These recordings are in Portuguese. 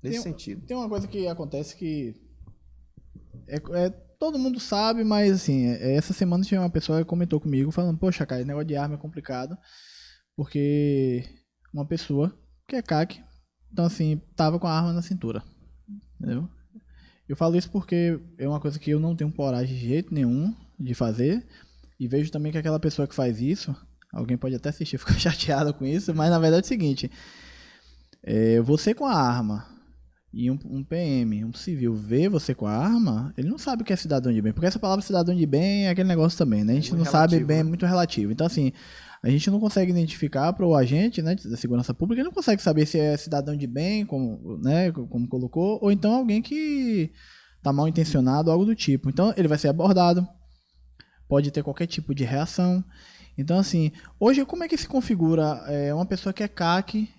nesse sentido. Tem uma coisa que acontece que todo mundo sabe, mas assim, essa semana tinha uma pessoa que comentou comigo falando, poxa, cara, esse negócio de arma é complicado, porque uma pessoa que é CAC, então assim, tava com a arma na cintura, entendeu? Eu falo isso porque é uma coisa que eu não tenho coragem de jeito nenhum de fazer, e vejo também que aquela pessoa que faz isso, alguém pode até assistir e ficar chateado com isso, mas na verdade é o seguinte, você com a arma e um PM, um civil, vê você com a arma, ele não sabe o que é cidadão de bem. Porque essa palavra cidadão de bem é aquele negócio também, né? A gente não sabe bem, é muito relativo. Então, assim, a gente não consegue identificar para o agente, né, da segurança pública, ele não consegue saber se é cidadão de bem, como, né, como colocou, ou então alguém que tá mal intencionado, algo do tipo. Então, ele vai ser abordado, pode ter qualquer tipo de reação. Então, assim, hoje, como é que se configura uma pessoa que é CAC,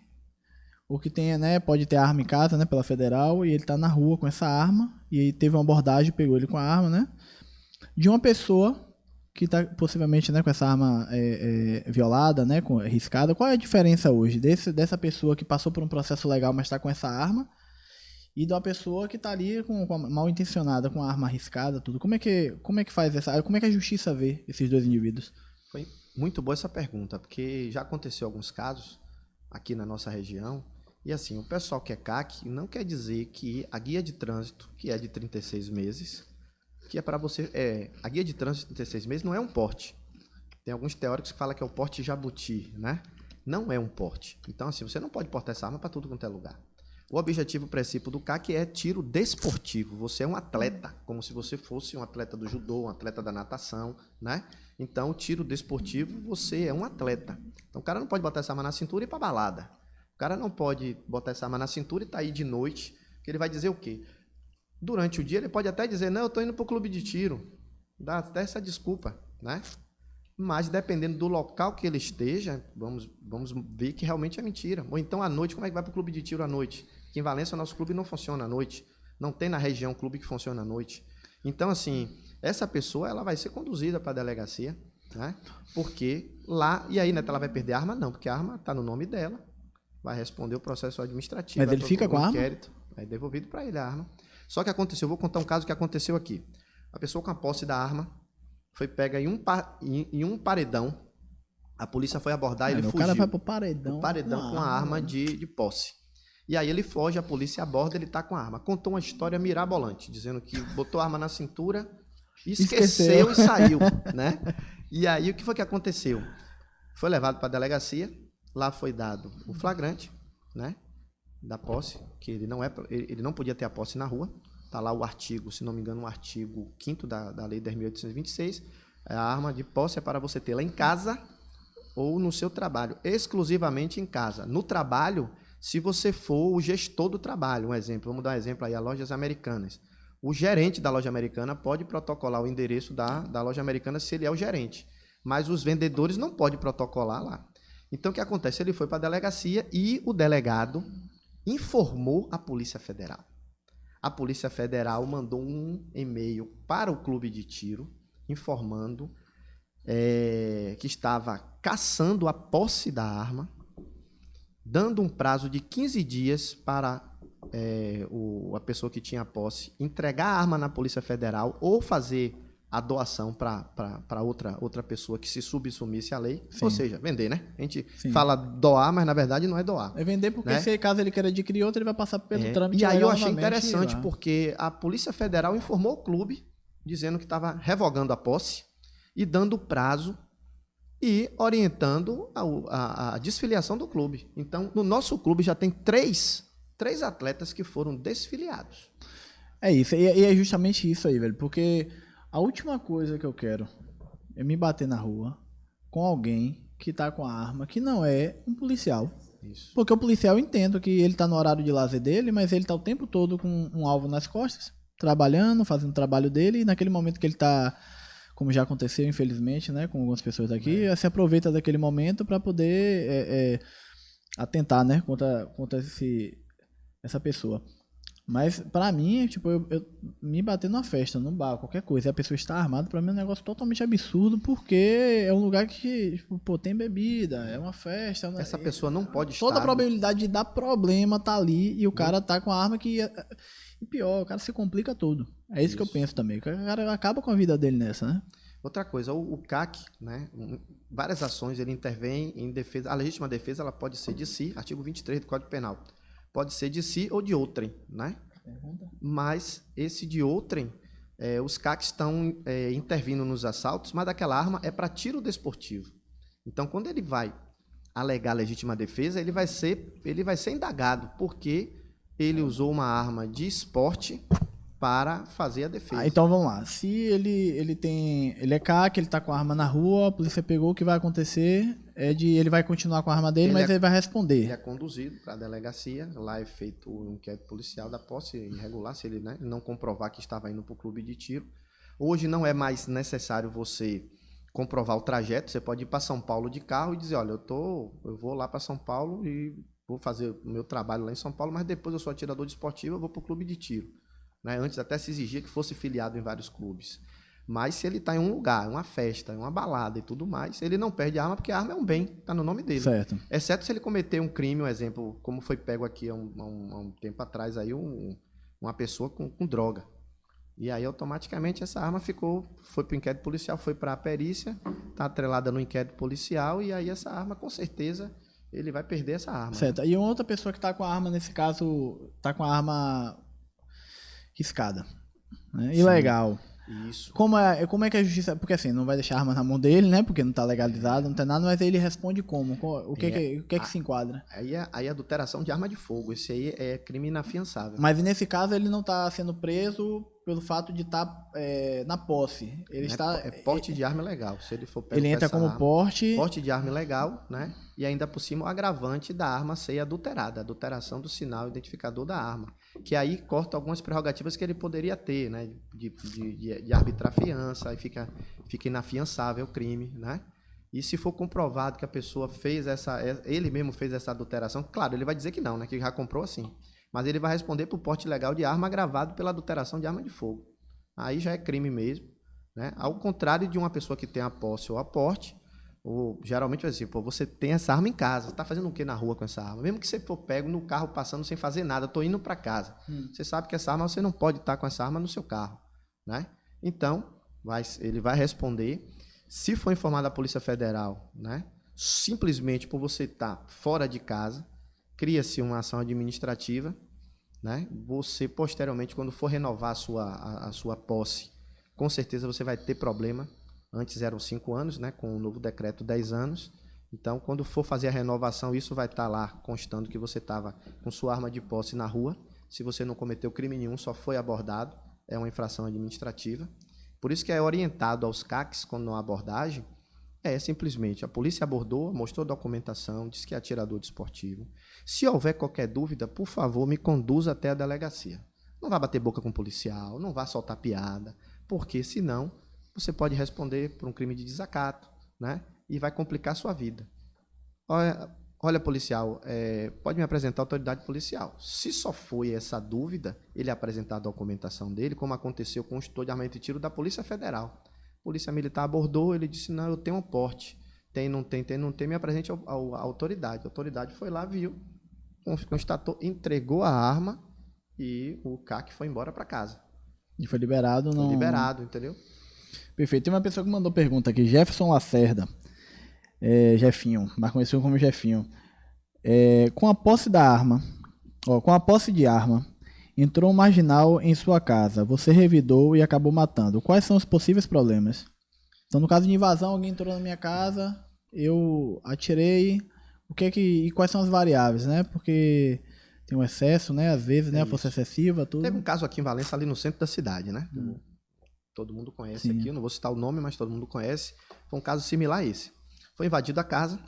ou que tenha, né, pode ter arma em casa, né, pela federal, e ele tá na rua com essa arma, e aí teve uma abordagem, pegou ele com a arma, né, de uma pessoa que tá possivelmente, né, com essa arma violada, né, riscada. Qual é a diferença hoje dessa pessoa que passou por um processo legal, mas está com essa arma, e de uma pessoa que tá ali mal intencionada, com a arma arriscada, tudo? Como é que faz como é que a justiça vê esses dois indivíduos? Foi muito boa essa pergunta, porque já aconteceu alguns casos aqui na nossa região. E assim, o pessoal que é CAC não quer dizer que a guia de trânsito, que é de 36 meses, que é para você... a guia de trânsito de 36 meses não é um porte. Tem alguns teóricos que falam que é o porte jabuti, né? Não é um porte. Então, assim, você não pode portar essa arma para tudo quanto é lugar. O objetivo princípio do CAC é tiro desportivo. Você é um atleta, como se você fosse um atleta do judô, um atleta da natação, né? Então, tiro desportivo, você é um atleta. Então, o cara não pode botar essa arma na cintura e ir para balada. O cara não pode botar essa arma na cintura e tá aí de noite, que ele vai dizer o quê? Durante o dia, ele pode até dizer, não, eu tô indo pro clube de tiro. Dá até essa desculpa, né? Mas, dependendo do local que ele esteja, vamos ver que realmente é mentira. Ou então, à noite, como é que vai pro clube de tiro à noite? Que em Valença, o nosso clube não funciona à noite. Não tem na região clube que funciona à noite. Então, assim, essa pessoa, ela vai ser conduzida para a delegacia, né? Porque lá... E aí, né, ela vai perder a arma? Não, porque a arma está no nome dela. Vai responder o processo administrativo. Mas ele fica com a arma? É devolvido para ele a arma. Só que aconteceu, eu vou contar um caso que aconteceu aqui. A pessoa com a posse da arma foi pega em um paredão. A polícia foi abordar, ele fugiu. O cara vai pro paredão. O paredão com a arma de posse. E aí ele foge, a polícia aborda, ele tá com a arma. Contou uma história mirabolante, dizendo que botou a arma na cintura, esqueceu e saiu, né? E aí o que foi que aconteceu? Foi levado para a delegacia, lá foi dado o flagrante, né, da posse, que ele não podia ter a posse na rua. Tá lá o artigo, se não me engano, o artigo 5º da Lei 10.826. A arma de posse é para você tê-la em casa ou no seu trabalho, exclusivamente em casa. No trabalho, se você for o gestor do trabalho, um exemplo, vamos dar um exemplo aí, a Lojas Americanas. O gerente da loja americana pode protocolar o endereço da loja americana se ele é o gerente, mas os vendedores não podem protocolar lá. Então, o que acontece? Ele foi para a delegacia e o delegado informou a Polícia Federal. A Polícia Federal mandou um e-mail para o clube de tiro, informando que estava caçando a posse da arma, dando um prazo de 15 dias para a pessoa que tinha a posse entregar a arma na Polícia Federal ou fazer a doação para outra pessoa que se subsumisse à lei. Sim. Ou seja, vender, né? A gente fala doar, mas na verdade não é doar. É vender porque, né, se caso ele queira adquirir outro, ele vai passar pelo trâmite. E aí eu achei interessante, porque a Polícia Federal informou o clube, dizendo que estava revogando a posse e dando prazo e orientando a desfiliação do clube. Então, no nosso clube já tem três atletas que foram desfiliados. É isso, e é justamente isso aí, velho, porque a última coisa que eu quero é me bater na rua com alguém que tá com a arma, que não é um policial. Isso. Porque o policial, eu entendo que ele tá no horário de lazer dele, mas ele tá o tempo todo com um alvo nas costas, trabalhando, fazendo o trabalho dele, e naquele momento que ele tá, como já aconteceu, infelizmente, né, com algumas pessoas aqui, se aproveita daquele momento para poder atentar, né, contra essa pessoa. Mas pra mim, tipo, eu me bater numa festa, num bar, qualquer coisa, e a pessoa está armada, pra mim é um negócio totalmente absurdo, porque é um lugar que, tipo, pô, tem bebida, é uma festa. Essa pessoa não pode Toda a estar... probabilidade de dar problema tá ali e o cara tá com a arma que... E pior, o cara se complica tudo. É isso que eu penso também. O cara acaba com a vida dele nessa, né? Outra coisa, o CAC, né, várias ações, ele intervém em defesa. A legítima defesa, ela pode ser de si, artigo 23 do Código Penal. Pode ser de si ou de outrem, né? Mas esse de outrem, os CACs estão intervindo nos assaltos, mas daquela arma é para tiro desportivo. Então, quando ele vai alegar legítima defesa, ele vai ser indagado, porque ele usou uma arma de esporte para fazer a defesa. Então vamos lá. Se ele é CAC, ele tá com a arma na rua, a polícia pegou, o que vai acontecer ele vai continuar com a arma dele, mas ele vai responder. Ele é conduzido para a delegacia, lá é feito o inquérito policial da posse irregular, se ele, né, não comprovar que estava indo para o clube de tiro. Hoje não é mais necessário você comprovar o trajeto, você pode ir para São Paulo de carro e dizer, olha, eu vou lá para São Paulo e vou fazer o meu trabalho lá em São Paulo, mas depois eu sou atirador de esportivo, eu vou para o clube de tiro. Né? Antes até se exigia que fosse filiado em vários clubes. Mas se ele está em um lugar, uma festa, uma balada e tudo mais, ele não perde a arma porque a arma é um bem, está no nome dele. Certo. Exceto se ele cometer um crime, um exemplo, como foi pego aqui há um tempo atrás, aí uma pessoa com droga. E aí automaticamente essa arma foi para o inquérito policial, foi para a perícia, está atrelada no inquérito policial e aí essa arma com certeza ele vai perder essa arma. Certo. E outra pessoa que está com a arma, nesse caso, está com a arma riscada, né? Ilegal. Isso. Como é que a justiça... Porque assim, não vai deixar a arma na mão dele, né? Porque não está legalizado, não tem nada, mas ele responde como? O que é que se enquadra? Aí é adulteração de arma de fogo. Esse aí é crime inafiançável. Mas nesse caso ele não está sendo preso pelo fato de estar na posse. É porte de arma ilegal. Se ele for pego ele entra como arma, porte de arma ilegal, né? E ainda por cima o agravante da arma ser adulterada, adulteração do sinal identificador da arma, que aí corta algumas prerrogativas que ele poderia ter, né? De arbitrar fiança, aí fica inafiançável o crime, né? E se for comprovado que a pessoa ele mesmo fez essa adulteração, claro, ele vai dizer que não, né? Que já comprou assim. Mas ele vai responder por porte ilegal de arma agravado pela adulteração de arma de fogo. Aí já é crime mesmo, né? Ao contrário de uma pessoa que tem a posse ou a porte, ou geralmente vai dizer, pô, você tem essa arma em casa, você tá fazendo o que na rua com essa arma? Mesmo que você for pego no carro passando sem fazer nada, tô indo para casa. Você sabe que essa arma, você não pode estar com essa arma no seu carro, né? Então, ele vai responder. Se for informado a Polícia Federal, né? Simplesmente por você estar fora de casa, cria-se uma ação administrativa, né? Você, posteriormente, quando for renovar a sua posse, com certeza você vai ter problema. Antes eram 5 anos, né? Com o novo decreto, 10 anos. Então, quando for fazer a renovação, isso vai estar lá constando que você estava com sua arma de posse na rua. Se você não cometeu crime nenhum, só foi abordado, é uma infração administrativa. Por isso que é orientado aos CACs, quando não há abordagem, simplesmente a polícia abordou, mostrou documentação, disse que é atirador desportivo. Se houver qualquer dúvida, por favor, me conduza até a delegacia. Não vá bater boca com o policial, não vá soltar piada, porque senão você pode responder por um crime de desacato, né? E vai complicar a sua vida. Olha, policial, pode me apresentar a autoridade policial. Se só foi essa dúvida, ele apresentar a documentação dele, como aconteceu com o instrutor de armamento e tiro da Polícia Federal. Polícia Militar abordou, ele disse, não, eu tenho um porte. Tem, não tem, me apresente à autoridade. A autoridade foi lá, viu, constatou, entregou a arma e o CAC foi embora para casa. E foi liberado? Foi liberado, entendeu? Perfeito. Tem uma pessoa que mandou pergunta aqui, Jefferson Lacerda. Jefinho, mais conhecido como Jefinho. Com a posse de arma, entrou um marginal em sua casa, você revidou e acabou matando. Quais são os possíveis problemas? Então, no caso de invasão, alguém entrou na minha casa, eu atirei. E quais são as variáveis, né? Porque tem um excesso, né? Às vezes, né? A força excessiva, tudo. Teve um caso aqui em Valença, ali no centro da cidade, né? Todo mundo conhece. Sim. Aqui, eu não vou citar o nome, mas todo mundo conhece. Foi um caso similar a esse. Foi invadida a casa,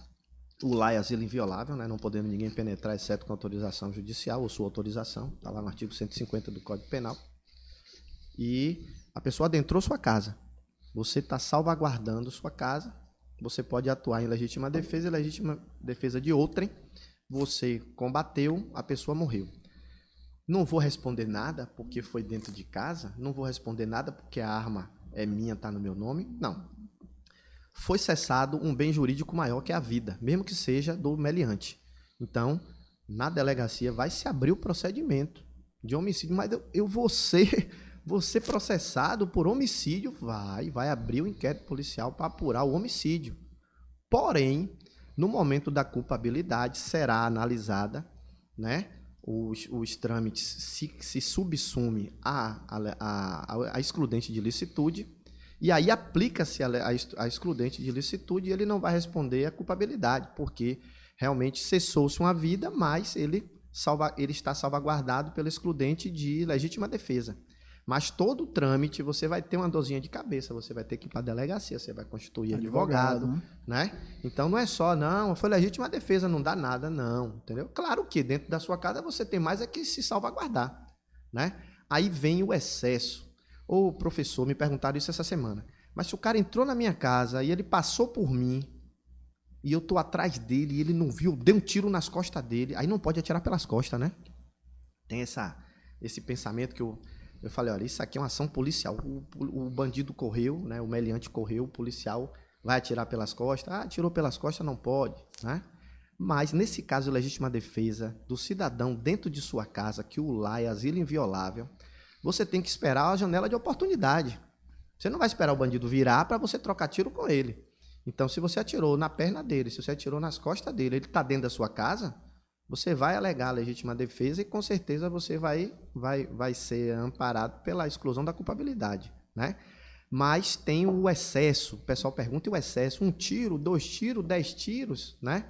o lar é asilo inviolável, né? Não podendo ninguém penetrar, exceto com autorização judicial ou sua autorização, está lá no artigo 150 do Código Penal. E a pessoa adentrou sua casa. Você está salvaguardando sua casa, você pode atuar em legítima defesa e legítima defesa de outrem. Você combateu, a pessoa morreu. Não vou responder nada porque foi dentro de casa, não vou responder nada porque a arma é minha, está no meu nome. Não. Foi cessado um bem jurídico maior que é a vida, mesmo que seja do meliante. Então, na delegacia vai se abrir o procedimento de homicídio, mas eu vou ser processado por homicídio, vai abrir o inquérito policial para apurar o homicídio. Porém, no momento da culpabilidade, será analisada, né, os trâmites, se subsume a excludente de licitude, e aí aplica-se a excludente de licitude e ele não vai responder a culpabilidade, porque realmente cessou-se uma vida, mas ele está salvaguardado pela excludente de legítima defesa. Mas todo o trâmite, você vai ter uma dorzinha de cabeça, você vai ter que ir para a delegacia, você vai constituir advogado, né? Então não é só, não, foi legítima defesa, não dá nada, não, entendeu? Claro que dentro da sua casa você tem mais é que se salvaguardar, né? Aí vem o excesso. Ô, professor, me perguntaram isso essa semana, mas se o cara entrou na minha casa e ele passou por mim, e eu tô atrás dele e ele não viu, deu um tiro nas costas dele, aí não pode atirar pelas costas, né? Tem esse pensamento que eu falei, olha, isso aqui é uma ação policial. O bandido correu, né? O meliante correu, o policial vai atirar pelas costas. Ah, atirou pelas costas, não pode, né? Mas, nesse caso de legítima defesa do cidadão dentro de sua casa, que o lar é asilo inviolável, você tem que esperar a janela de oportunidade. Você não vai esperar o bandido virar para você trocar tiro com ele. Então, se você atirou na perna dele, se você atirou nas costas dele, ele está dentro da sua casa, você vai alegar a legítima defesa e com certeza você vai ser amparado pela exclusão da culpabilidade, né? Mas tem o excesso, o pessoal pergunta, e o excesso? 1 tiro, 2 tiros, 10 tiros, né?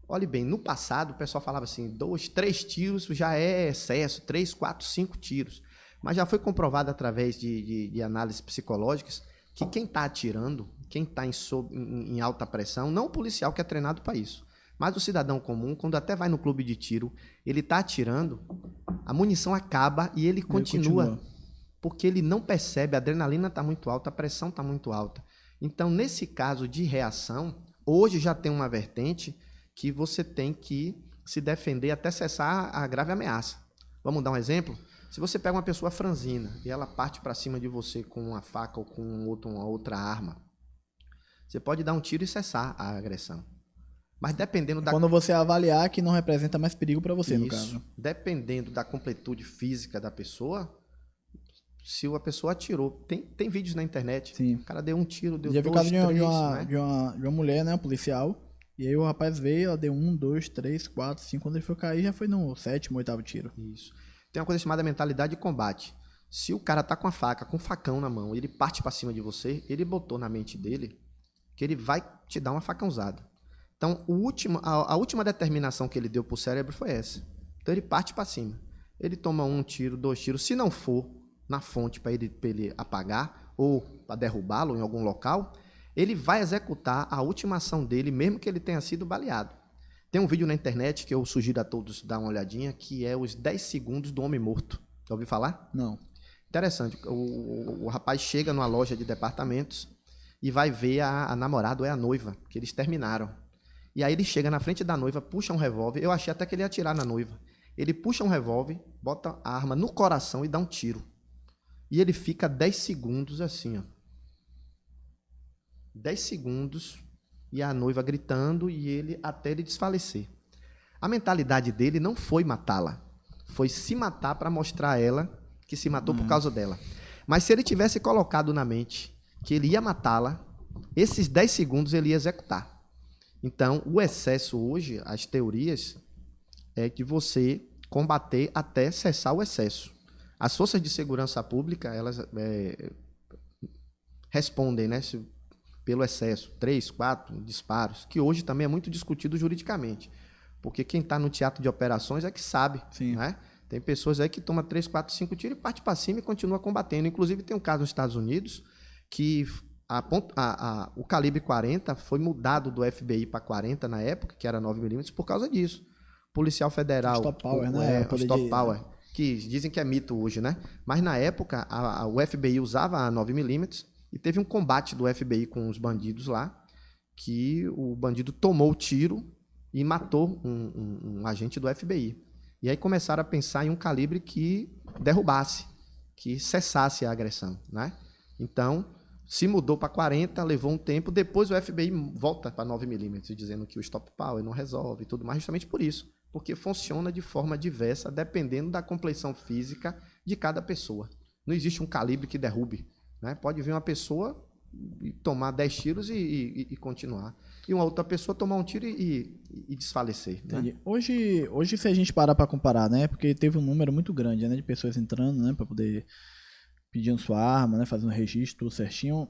Olhe bem, no passado o pessoal falava assim, 2, 3 tiros já é excesso, 3, 4, 5 tiros. Mas já foi comprovado através de análises psicológicas que quem está atirando, quem está em alta pressão, não o policial que é treinado para isso, mas o cidadão comum, quando até vai no clube de tiro, ele está atirando, a munição acaba e ele continua, porque ele não percebe, a adrenalina está muito alta, a pressão está muito alta. Então, nesse caso de reação, hoje já tem uma vertente que você tem que se defender até cessar a grave ameaça. Vamos dar um exemplo? Se você pega uma pessoa franzina e ela parte para cima de você com uma faca ou com uma outra arma, você pode dar um tiro e cessar a agressão. Mas dependendo da... Quando você avaliar que não representa mais perigo para você, isso, no caso. Dependendo da completude física da pessoa, se a pessoa atirou... Tem vídeos na internet. Sim. O cara deu um tiro, deu já 2, 3, né? de uma mulher, né? Policial. E aí o rapaz veio, ela deu 1, 2, 3, 4, 5. Quando ele foi cair, já foi no 7º, 8º tiro. Isso. Tem uma coisa chamada mentalidade de combate. Se o cara tá com a faca, com um facão na mão, ele parte para cima de você, ele botou na mente dele que ele vai te dar uma facãozada. Então, a última determinação que ele deu pro cérebro foi essa. Então, ele parte para cima. Ele toma 1 tiro, 2 tiros. Se não for na fonte para ele apagar ou para derrubá-lo em algum local, ele vai executar a última ação dele, mesmo que ele tenha sido baleado. Tem um vídeo na internet que eu sugiro a todos dar uma olhadinha, que é os 10 segundos do homem morto. Já ouviu falar? Não. Interessante. O rapaz chega numa loja de departamentos e vai ver a namorada ou é a noiva, que eles terminaram. E aí ele chega na frente da noiva, puxa um revólver. Eu achei até que ele ia atirar na noiva. Ele puxa um revólver, bota a arma no coração e dá um tiro. E ele fica 10 segundos assim, ó. 10 segundos e a noiva gritando e ele até ele desfalecer. A mentalidade dele não foi matá-la. Foi se matar para mostrar a ela que se matou por causa dela. Mas se ele tivesse colocado na mente que ele ia matá-la, esses 10 segundos ele ia executar. Então, o excesso hoje, as teorias, é de você combater até cessar o excesso. As forças de segurança pública, elas respondem, né, pelo excesso, 3, 4 disparos, que hoje também é muito discutido juridicamente. Porque quem está no teatro de operações é que sabe. Sim. Né? Tem pessoas aí que tomam 3, 4, 5 tiros e parte para cima e continua combatendo. Inclusive, tem um caso nos Estados Unidos que o calibre 40 foi mudado do FBI para 40 na época, que era 9mm, por causa disso. Policial federal... Stop Power, né? Stop Power, que dizem que é mito hoje, né? Mas na época, o FBI usava a 9mm e teve um combate do FBI com os bandidos lá, que o bandido tomou o tiro e matou um agente do FBI. E aí começaram a pensar em um calibre que derrubasse, que cessasse a agressão, né? Então, se mudou para 40, levou um tempo, depois o FBI volta para 9mm, dizendo que o stop power não resolve e tudo mais, justamente por isso, porque funciona de forma diversa, dependendo da compleição física de cada pessoa. Não existe um calibre que derrube, né? Pode vir uma pessoa e tomar 10 tiros e continuar. E uma outra pessoa tomar um tiro e desfalecer. Né? Hoje, se a gente parar para comparar, né? Porque teve um número muito grande, né, de pessoas entrando, né, para poder pedindo sua arma, né, fazendo registro tudo certinho.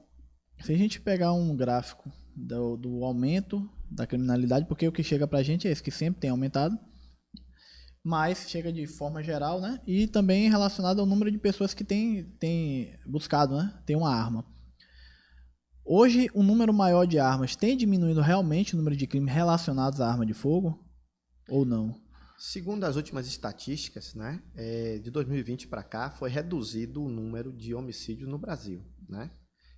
Se a gente pegar um gráfico do aumento da criminalidade, porque o que chega pra gente é esse, que sempre tem aumentado, mas chega de forma geral, né? E também relacionado ao número de pessoas que tem buscado, né? Tem uma arma. Hoje, o número maior de armas tem diminuído realmente o número de crimes relacionados à arma de fogo? Ou não? Segundo as últimas estatísticas, né, de 2020 para cá, foi reduzido o número de homicídios no Brasil. Né?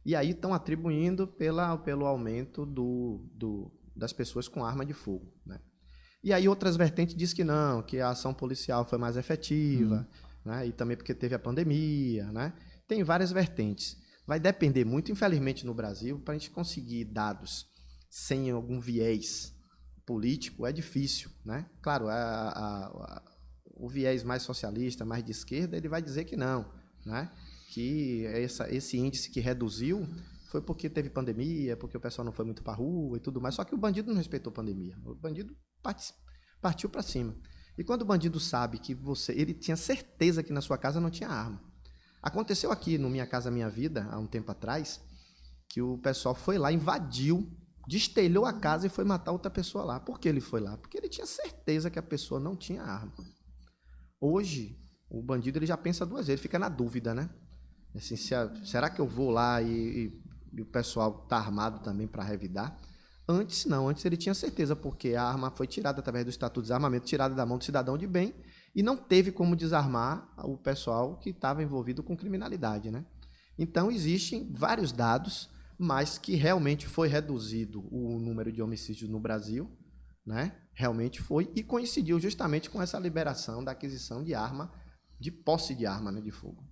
E aí estão atribuindo pelo aumento das pessoas com arma de fogo. Né? E aí outras vertentes dizem que não, que a ação policial foi mais efetiva, né? E também porque teve a pandemia. Né? Tem várias vertentes. Vai depender muito, infelizmente, no Brasil, para a gente conseguir dados sem algum viés político, é difícil. Né? Claro, o viés mais socialista, mais de esquerda, ele vai dizer que não, né? Que esse índice que reduziu foi porque teve pandemia, porque o pessoal não foi muito para a rua e tudo mais. Só que o bandido não respeitou a pandemia. O bandido partiu para cima. E quando o bandido sabe que ele tinha certeza que na sua casa não tinha arma. Aconteceu aqui no Minha Casa Minha Vida, há um tempo atrás, que o pessoal foi lá, invadiu, destelhou a casa e foi matar outra pessoa lá. Por que ele foi lá? Porque ele tinha certeza que a pessoa não tinha arma. Hoje, o bandido ele já pensa duas vezes, ele fica na dúvida, né? Assim, será que eu vou lá e o pessoal está armado também para revidar? Antes não, antes ele tinha certeza, porque a arma foi tirada através do Estatuto de Desarmamento, tirada da mão do cidadão de bem, e não teve como desarmar o pessoal que estava envolvido com criminalidade. Né? Então, existem vários dados, mas que realmente foi reduzido o número de homicídios no Brasil, né? Realmente foi, e coincidiu justamente com essa liberação da aquisição de arma, de posse de arma, né, de fogo.